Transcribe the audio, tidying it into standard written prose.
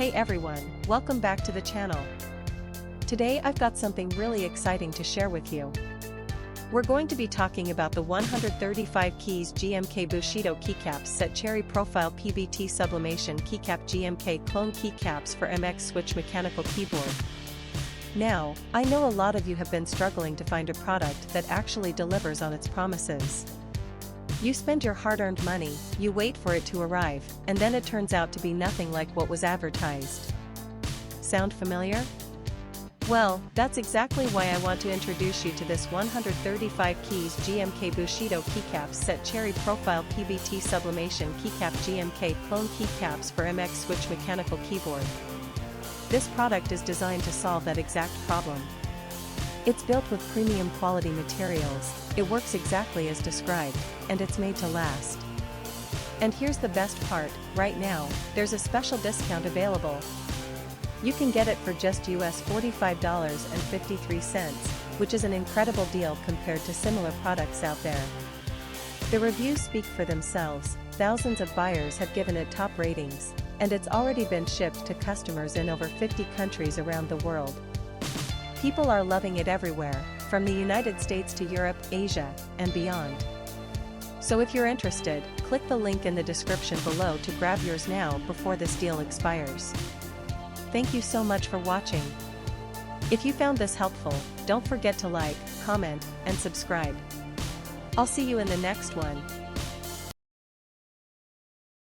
Hey everyone, welcome back to the channel. Today I've got something really exciting to share with you. We're going to be talking about the 135 keys GMK Bushido Keycaps set cherry profile PBT Sublimation Keycap GMK clone keycaps for MX switch mechanical keyboard. Now, I know a lot of you have been struggling to find a product that actually delivers on its promises. You spend your hard-earned money, you wait for it to arrive, and then it turns out to be nothing like what was advertised. Sound familiar? Well, that's exactly why I want to introduce you to this 135 keys GMK Bushido Keycaps set cherry profile PBT Sublimation Keycap GMK clone keycaps for MX switch mechanical keyboard. This product is designed to solve that exact problem. It's built with premium quality materials, it works exactly as described, and it's made to last. And here's the best part, right now, there's a special discount available. You can get it for just US $45.53, which is an incredible deal compared to similar products out there. The reviews speak for themselves, thousands of buyers have given it top ratings, and it's already been shipped to customers in over 50 countries around the world. People are loving it everywhere, from the United States to Europe, Asia, and beyond. So if you're interested, click the link in the description below to grab yours now before this deal expires. Thank you so much for watching. If you found this helpful, don't forget to like, comment, and subscribe. I'll see you in the next one.